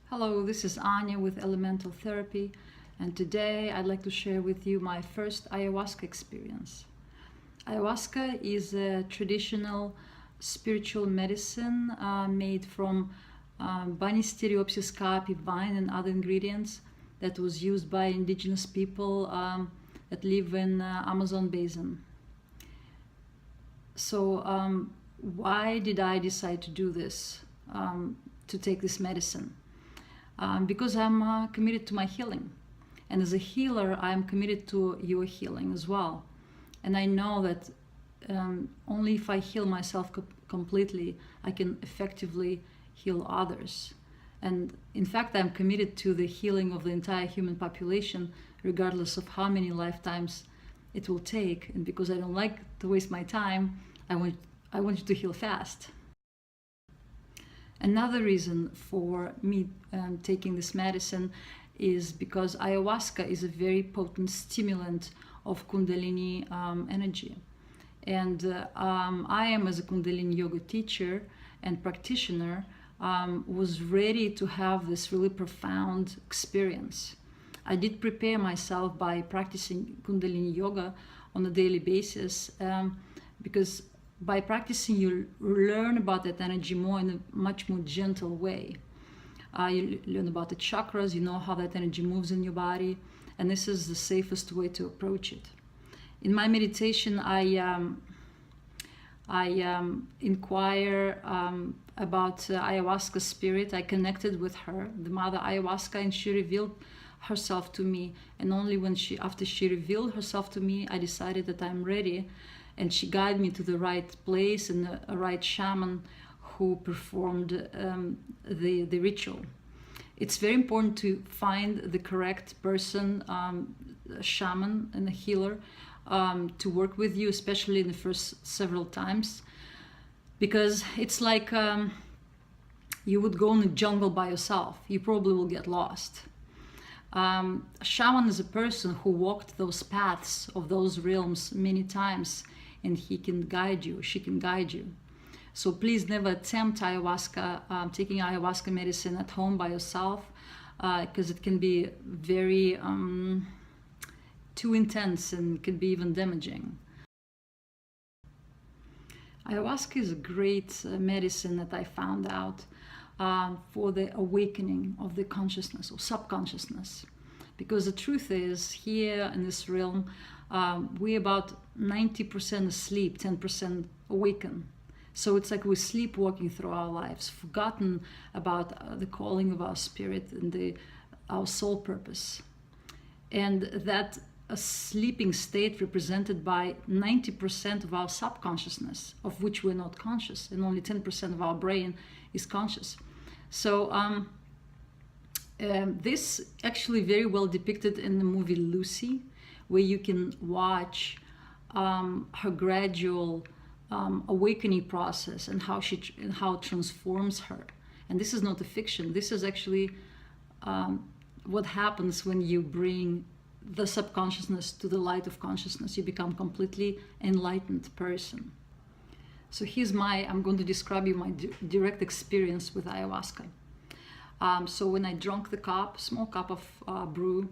Hello, this is Anya with Elemental Therapy, and today I'd like to share with you my first ayahuasca experience. Ayahuasca is a traditional spiritual medicine made from Banisteriopsis caapi vine and other ingredients that was used by indigenous people that live in Amazon basin. So why did I decide to do this, to take this medicine? Because I'm committed to my healing. And as a healer, I'm committed to your healing as well. And I know that only if I heal myself completely, I can effectively heal others. And in fact, I'm committed to the healing of the entire human population, regardless of how many lifetimes it will take. And because I don't like to waste my time, I want you to heal fast. Another reason for me taking this medicine is because ayahuasca is a very potent stimulant of Kundalini energy. And I am, as a Kundalini yoga teacher and practitioner, was ready to have this really profound experience. I did prepare myself by practicing Kundalini yoga on a daily basis because by practicing, you learn about that energy more in a much more gentle way. You learn about the chakras, you know how that energy moves in your body, and this is the safest way to approach it. In my meditation, I inquire about ayahuasca spirit. I connected with her, the mother ayahuasca, and she revealed herself to me. And only after she revealed herself to me, I decided that I'm ready. And she guided me to the right place and a right shaman who performed the ritual. It's very important to find the correct person, a shaman and a healer, to work with you, especially in the first several times, because it's like you would go in the jungle by yourself. You probably will get lost. A shaman is a person who walked those paths of those realms many times, and he can guide you, she can guide you. So please never attempt ayahuasca, taking ayahuasca medicine at home by yourself, because it can be very too intense and can be even damaging. Ayahuasca is a great medicine that I found out for the awakening of the consciousness or subconsciousness. Because the truth is, here in this realm, we're about 90% asleep, 10% awaken. So it's like we're sleepwalking through our lives, forgotten about the calling of our spirit and our soul purpose. And that a sleeping state represented by 90% of our subconsciousness, of which we're not conscious, and only 10% of our brain is conscious. So this actually very well depicted in the movie Lucy, where you can watch her gradual awakening process and how it transforms her. And this is not a fiction. This is actually what happens when you bring the subconsciousness to the light of consciousness. You become completely enlightened person. So I'm going to describe you my direct experience with ayahuasca. So when I drank the small cup of brew,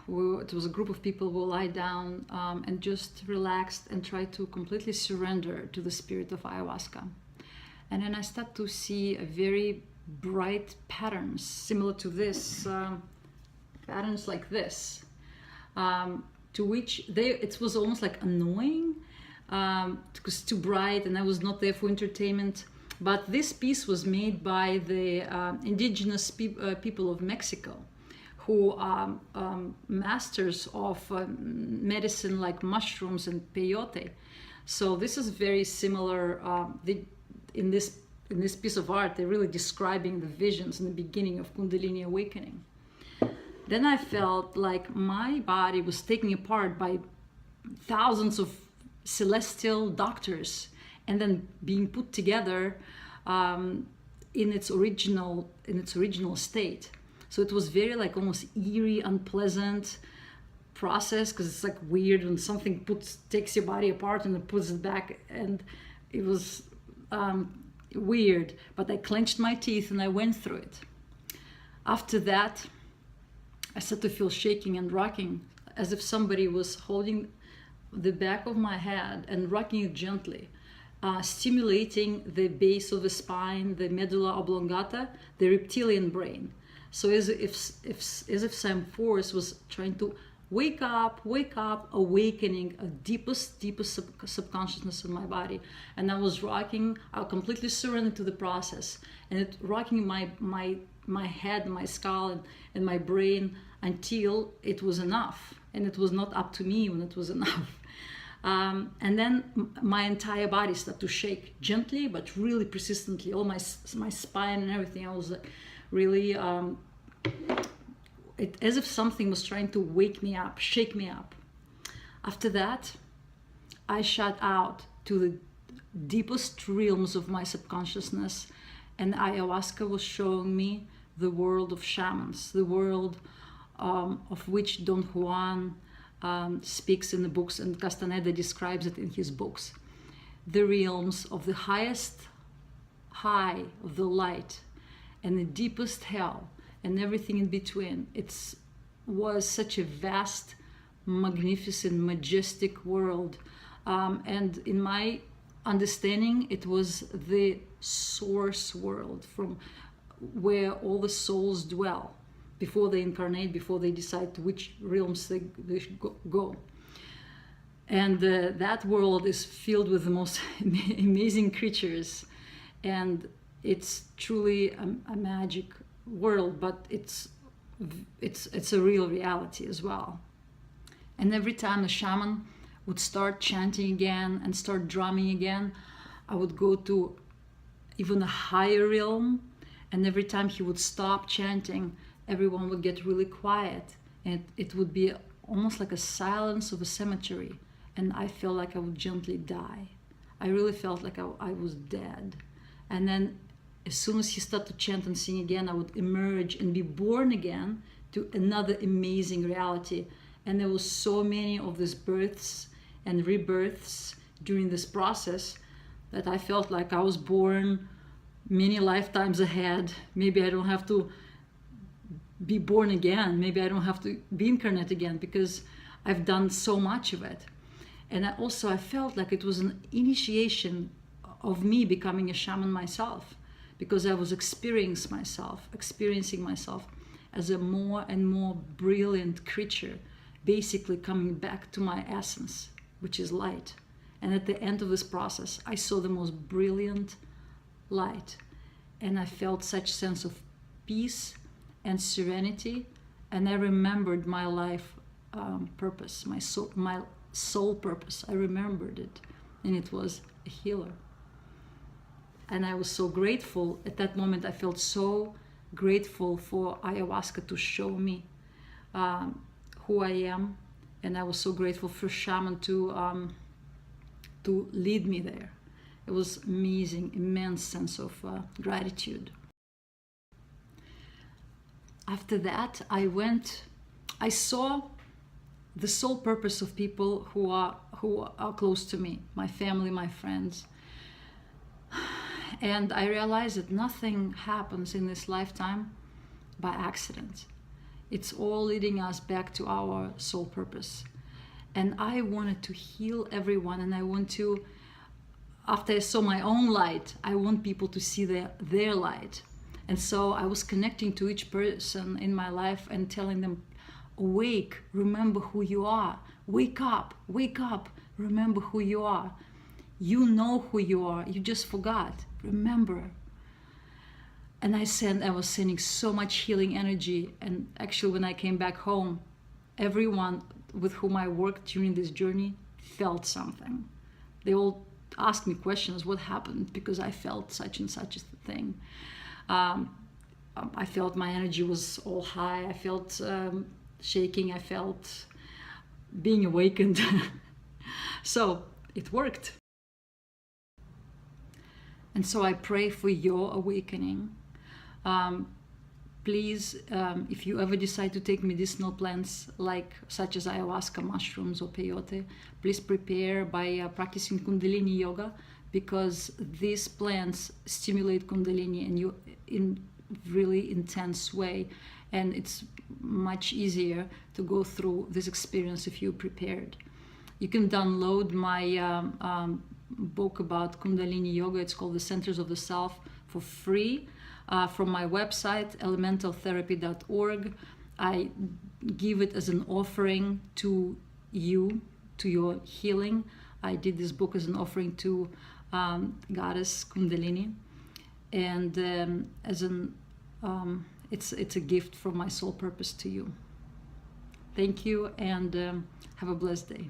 it was a group of people who lie down and just relaxed and try to completely surrender to the spirit of ayahuasca. And then I start to see a very bright patterns similar to this, patterns like this, to which it was almost like annoying because too bright and I was not there for entertainment. But this piece was made by the indigenous people of Mexico, who are masters of medicine like mushrooms and peyote. So this is very similar. In this piece of art, they're really describing the visions in the beginning of Kundalini awakening. Then I felt like my body was taken apart by thousands of celestial doctors and then being put together in its original state. So it was very like almost eerie, unpleasant process, because it's like weird when something takes your body apart and then puts it back, and it was weird. But I clenched my teeth and I went through it. After that, I started to feel shaking and rocking, as if somebody was holding the back of my head and rocking it gently, stimulating the base of the spine, the medulla oblongata, the reptilian brain. So as if some force was trying to wake up, awakening a deepest subconsciousness in my body. And I was rocking, I completely surrendered to the process, and it rocking my head, my skull, and my brain until it was enough. And it was not up to me when it was enough. And then my entire body started to shake gently, but really persistently. All my spine and everything, I was like really, as if something was trying to wake me up, shake me up. After that, I shut out to the deepest realms of my subconsciousness, and ayahuasca was showing me the world of shamans, the world of which Don Juan speaks in the books, and Castaneda describes it in his books. The realms of the highest high of the light and the deepest hell and everything in between. It was such a vast, magnificent, majestic world. And in my understanding, it was the source world from where all the souls dwell before they incarnate, before they decide to which realms they should go. And that world is filled with the most amazing creatures. And it's truly a magic world, but it's a real reality as well. And every time a shaman would start chanting again and start drumming again, I would go to even a higher realm, and every time he would stop chanting, everyone would get really quiet, and it would be almost like a silence of a cemetery, and I felt like I would gently die. I really felt like I was dead. And then as soon as he started to chant and sing again, I would emerge and be born again to another amazing reality. And there was so many of these births and rebirths during this process that I felt like I was born many lifetimes ahead. Maybe I don't have to be born again. Maybe I don't have to be incarnate again, because I've done so much of it. And I felt like it was an initiation of me becoming a shaman myself, because I was experiencing myself as a more and more brilliant creature, basically coming back to my essence, which is light. And at the end of this process, I saw the most brilliant light, and I felt such sense of peace and serenity, and I remembered my life purpose, my soul purpose. I remembered it, and it was a healer. And I was so grateful at that moment. I felt so grateful for ayahuasca to show me who I am, and I was so grateful for shaman to lead me there. It was amazing, immense sense of gratitude. After that, I saw the sole purpose of people who are close to me, my family, my friends. And I realized that nothing happens in this lifetime by accident. It's all leading us back to our soul purpose. And I wanted to heal everyone, and I want to, after I saw my own light, I want people to see their light. And so I was connecting to each person in my life and telling them, awake, remember who you are. Wake up, remember who you are. You know who you are, you just forgot. Remember. And I was sending so much healing energy. And actually, when I came back home, everyone with whom I worked during this journey felt something. They all asked me questions, what happened? Because I felt such and such a thing. I felt my energy was all high. I felt shaking. I felt being awakened. So it worked. And so I pray for your awakening. Please, if you ever decide to take medicinal plants such as ayahuasca, mushrooms, or peyote, please prepare by practicing Kundalini yoga, because these plants stimulate Kundalini, and really intense way, and it's much easier to go through this experience if you're prepared. You can download my book about Kundalini Yoga. It's called The Centers of the Self, for free from my website, elementaltherapy.org. I give it as an offering to you, to your healing. I did this book as an offering to Goddess Kundalini, and as an it's a gift from my soul purpose to you. Thank you, and have a blessed day.